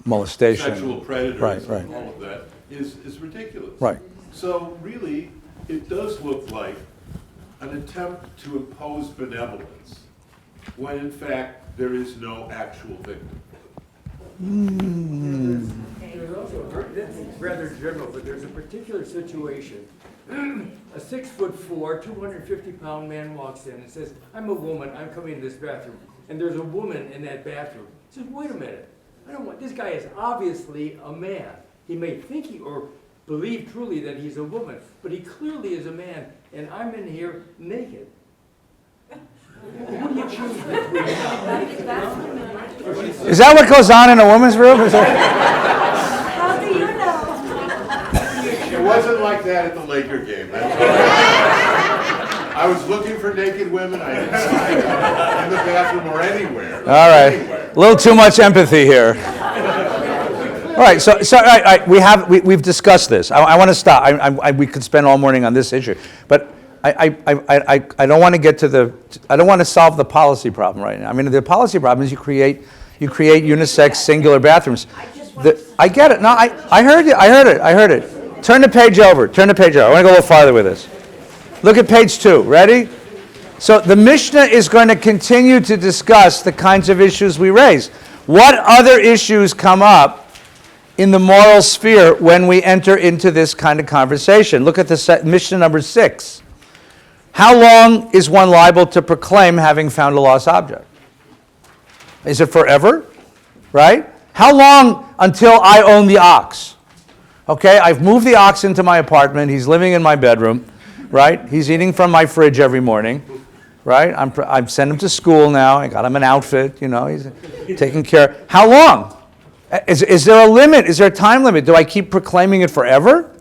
Molestation. sexual predators Right, and right. all of that is ridiculous. Right. So really, it does look like an attempt to impose benevolence when in fact there is no actual victim. There's also, this is rather general, but there's a particular situation A 6'4", 250-pound man walks in and says, "I'm a woman, I'm coming in this bathroom." And there's a woman in that bathroom. He says, "Wait a minute, this guy is obviously a man. He may think or believe truly that he's a woman, but he clearly is a man, and I'm in here naked." Who do you choose between? Is that what goes on in a woman's room? Is that- How do you know? It wasn't like that at the Laker game. I was looking for naked women. I didn't find them in the bathroom or anywhere. All right, a little too much empathy here. All right, so all right, we've discussed this. I want to stop. We could spend all morning on this issue, but I don't want to get to I don't want to solve the policy problem right now. I mean, the policy problem is you create unisex singular bathrooms. I get it. No, I heard you. I heard it. Turn the page over. I want to go a little farther with this. Look at page 2. Ready? So the Mishnah is going to continue to discuss the kinds of issues we raise. What other issues come up in the moral sphere when we enter into this kind of conversation? Look at the Mishnah number 6. How long is one liable to proclaim having found a lost object? Is it forever? Right? How long until I own the ox? Okay, I've moved the ox into my apartment. He's living in my bedroom. Right? He's eating from my fridge every morning. Right? I'm sending him to school now. I got him an outfit. He's taken care. How long? Is there a limit? Is there a time limit? Do I keep proclaiming it forever?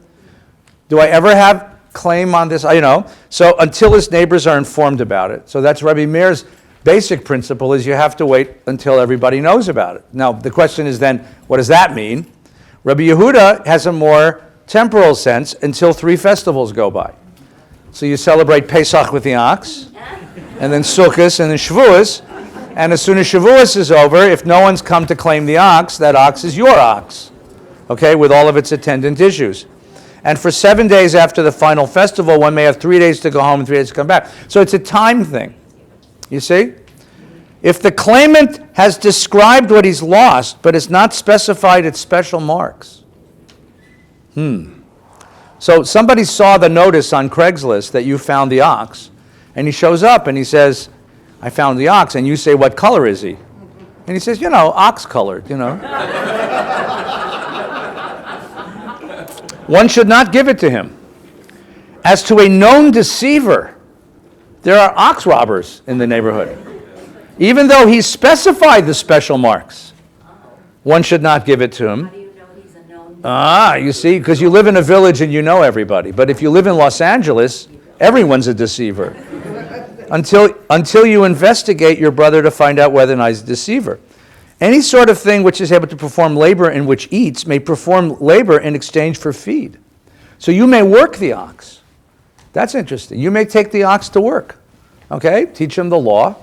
Do I ever have claim on this? So until his neighbors are informed about it. So that's Rabbi Meir's basic principle, is you have to wait until everybody knows about it. Now, the question is then, what does that mean? Rabbi Yehuda has a more temporal sense until 3 festivals go by. So you celebrate Pesach with the ox, and then Sukkot, and then Shavuos. And as soon as Shavuos is over, if no one's come to claim the ox, that ox is your ox, okay, with all of its attendant issues. And for 7 days after the final festival, one may have 3 days to go home and 3 days to come back. So it's a time thing, you see? If the claimant has described what he's lost, but has not specified its special marks. So somebody saw the notice on Craigslist that you found the ox, and he shows up and he says, "I found the ox," and you say, "What color is he?" And he says, "Ox colored, One should not give it to him. As to a known deceiver, there are ox robbers in the neighborhood. Even though he specified the special marks, one should not give it to him. How do you know he's a known? You see, because you live in a village and you know everybody. But if you live in Los Angeles, everyone's a deceiver. Until you investigate your brother to find out whether or not he's a deceiver. Any sort of thing which is able to perform labor and which eats may perform labor in exchange for feed. So you may work the ox. That's interesting. You may take the ox to work, okay? Teach him the law,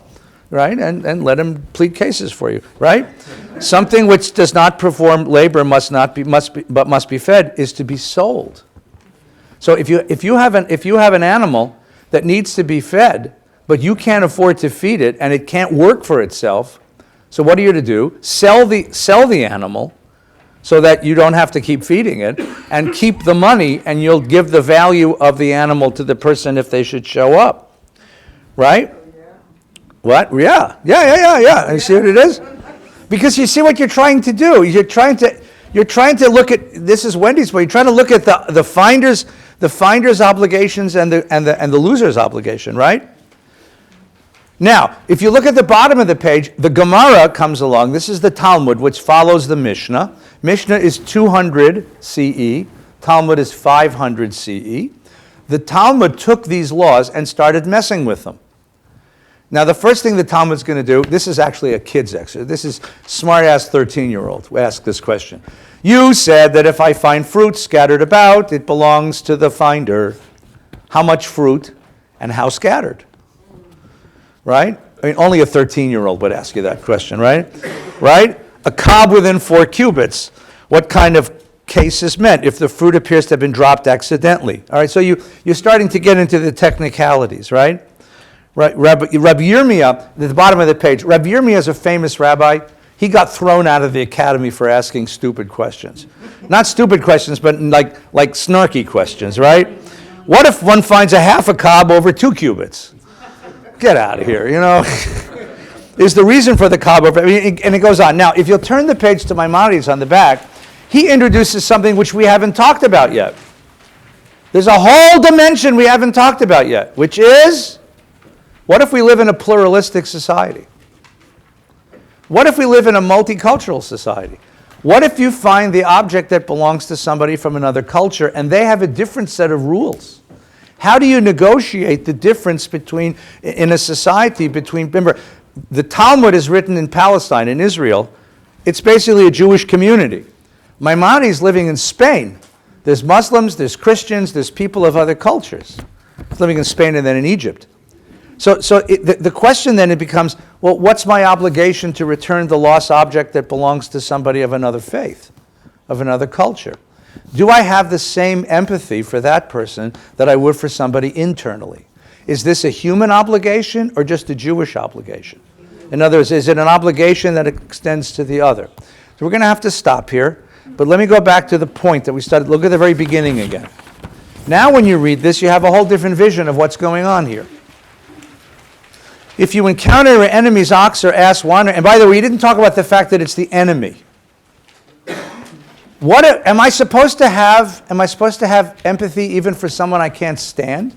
right? And let him plead cases for you, right? Something which does not perform labor must be fed is to be sold. So if you have an animal that needs to be fed, but you can't afford to feed it and it can't work for itself, so what are you to do? Sell the animal so that you don't have to keep feeding it, and keep the money, and you'll give the value of the animal to the person if they should show up. Right? What? Yeah. You see what it is? Because you see what you're trying to do. You're trying to look at, this is Wendy's, but you're trying to look at the finder's obligations and the loser's obligation, right? Now, if you look at the bottom of the page, the Gemara comes along. This is the Talmud, which follows the Mishnah. Mishnah is 200 CE. Talmud is 500 CE. The Talmud took these laws and started messing with them. Now, the first thing the Talmud's going to do, this is actually a kid's exercise. This is smart-ass 13-year-old who asked this question. You said that if I find fruit scattered about, it belongs to the finder. How much fruit and how scattered? Right? I mean, only a 13-year-old would ask you that question, right? Right? A cob within 4 cubits. What kind of case is meant if the fruit appears to have been dropped accidentally? All right, so you're starting to get into the technicalities, right? Right. Rabbi Yirmiyah, at the bottom of the page, Rabbi Yirmiyah is a famous rabbi. He got thrown out of the academy for asking stupid questions. Not stupid questions, but like snarky questions, right? What if one finds a half a cob over 2 cubits? Get out of here, Is the reason for the cob over, and it goes on. Now, if you'll turn the page to Maimonides on the back, he introduces something which we haven't talked about yet. There's a whole dimension we haven't talked about yet, which is, what if we live in a pluralistic society? What if we live in a multicultural society? What if you find the object that belongs to somebody from another culture and they have a different set of rules? How do you negotiate the difference between, in a society between, remember, the Talmud is written in Palestine, in Israel. It's basically a Jewish community. Maimonides living in Spain. There's Muslims, there's Christians, there's people of other cultures. He's living in Spain and then in Egypt. So the question then it becomes, well, what's my obligation to return the lost object that belongs to somebody of another faith, of another culture? Do I have the same empathy for that person that I would for somebody internally? Is this a human obligation or just a Jewish obligation? In other words, is it an obligation that extends to the other? So we're going to have to stop here, but let me go back to the point that we started. Look at the very beginning again. Now when you read this, you have a whole different vision of what's going on here. If you encounter your enemy's ox or ass wandering, and by the way, you didn't talk about the fact that it's the enemy. Am I supposed to have empathy even for someone I can't stand?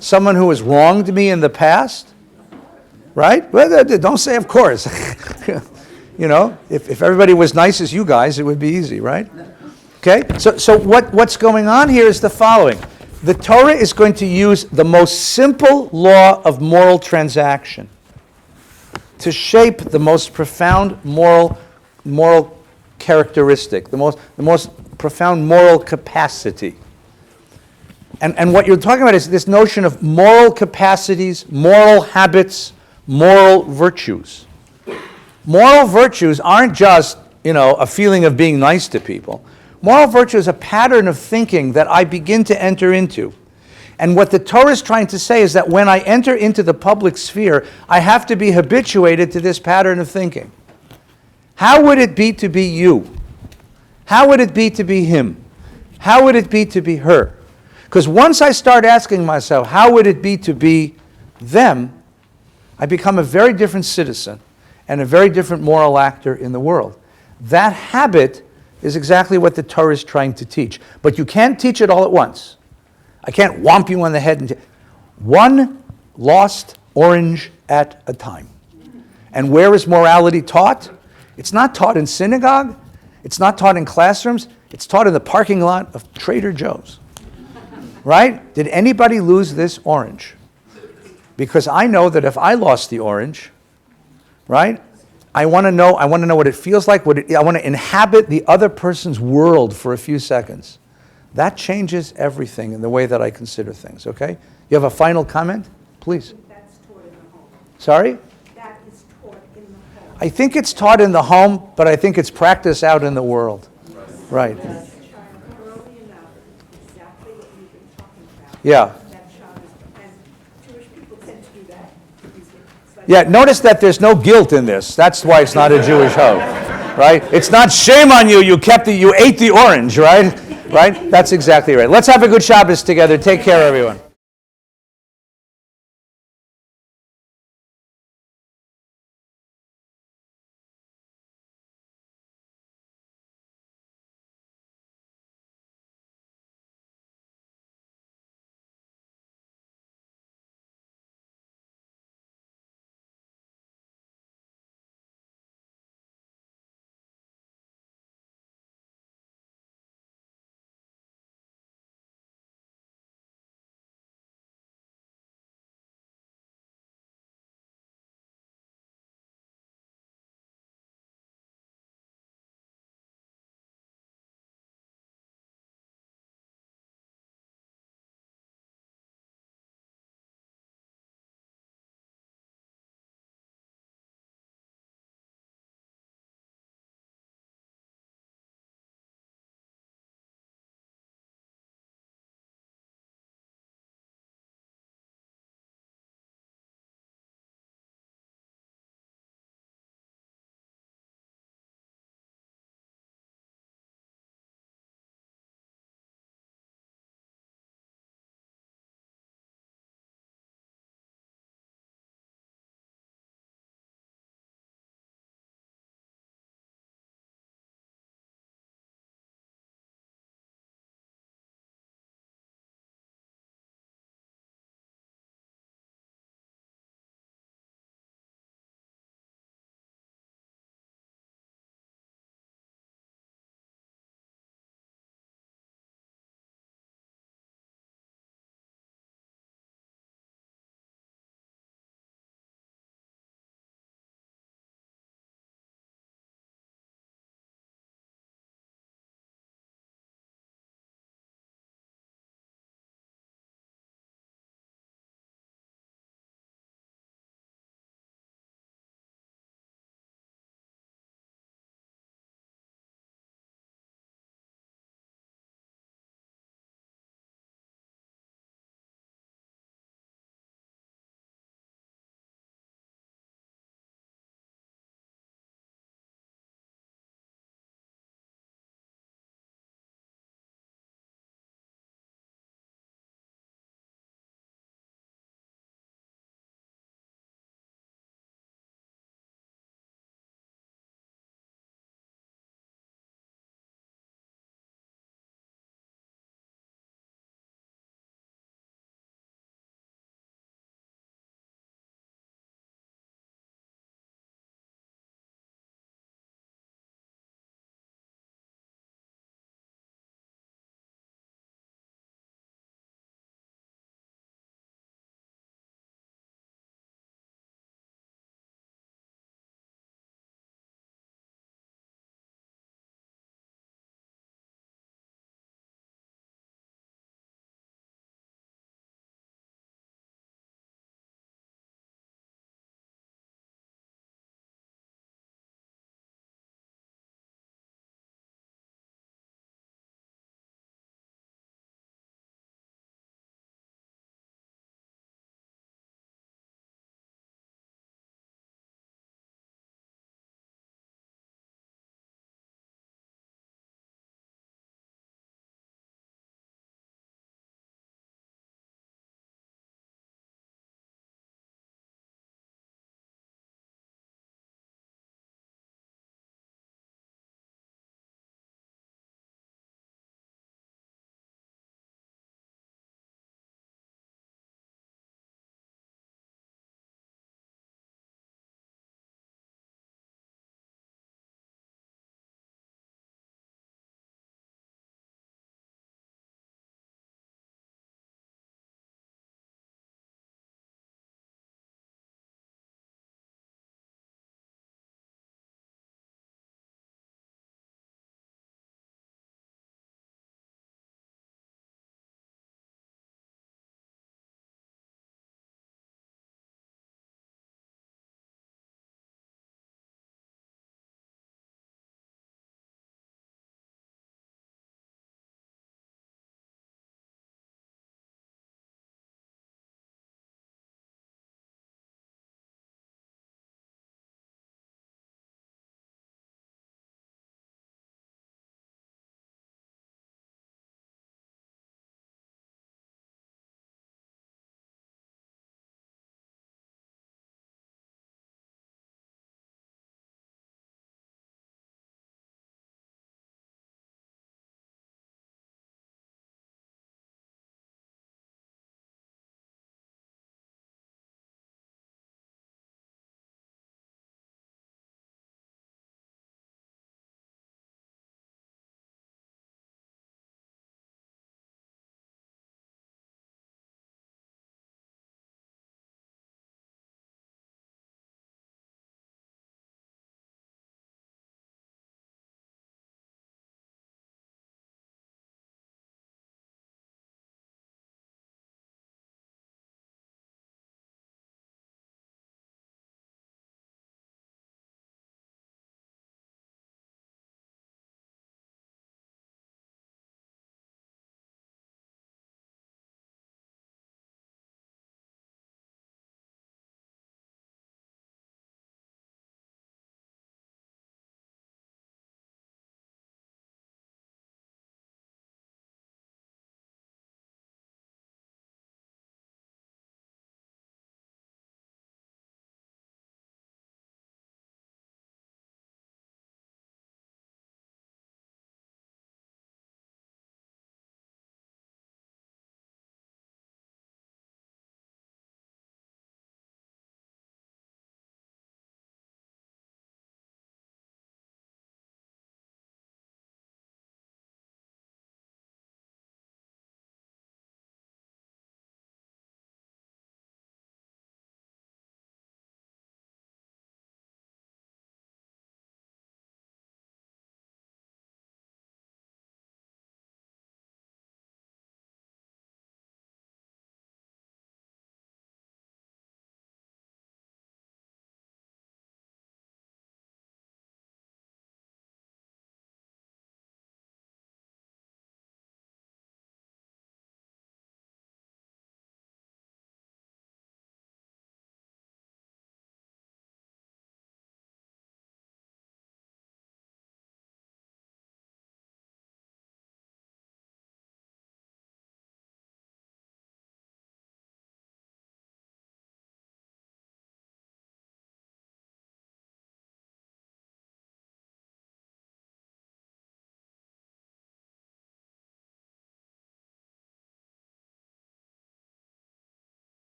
Someone who has wronged me in the past? Right? Well, don't say of course. If everybody was nice as you guys, it would be easy, right? Okay? So what's going on here is the following. The Torah is going to use the most simple law of moral transaction to shape the most profound moral characteristic, the most profound moral capacity. And what you're talking about is this notion of moral capacities, moral habits, moral virtues. Moral virtues aren't just, a feeling of being nice to people. Moral virtue is a pattern of thinking that I begin to enter into. And what the Torah is trying to say is that when I enter into the public sphere, I have to be habituated to this pattern of thinking. How would it be to be you? How would it be to be him? How would it be to be her? Because once I start asking myself, how would it be to be them, I become a very different citizen and a very different moral actor in the world. That habit is exactly what the Torah is trying to teach. But you can't teach it all at once. I can't whomp you on the head one lost orange at a time. And where is morality taught? It's not taught in synagogue. It's not taught in classrooms. It's taught in the parking lot of Trader Joe's. Right? Did anybody lose this orange? Because I know that if I lost the orange, right? I want to know what it feels like. I want to inhabit the other person's world for a few seconds. That changes everything in the way that I consider things, okay? You have a final comment? Please. That's taught in the home. Sorry? That is taught in the home. I think it's taught in the home, but I think it's practiced out in the world. Right. Early enough, exactly what you've been talking about. Yeah. That child is, and Jewish people tend to do that. It's like- Yeah, notice that there's no guilt in this. That's why it's not a Jewish home, right? It's not shame on you, you ate the orange, right? Right? That's exactly right. Let's have a good Shabbos together. Take care, everyone.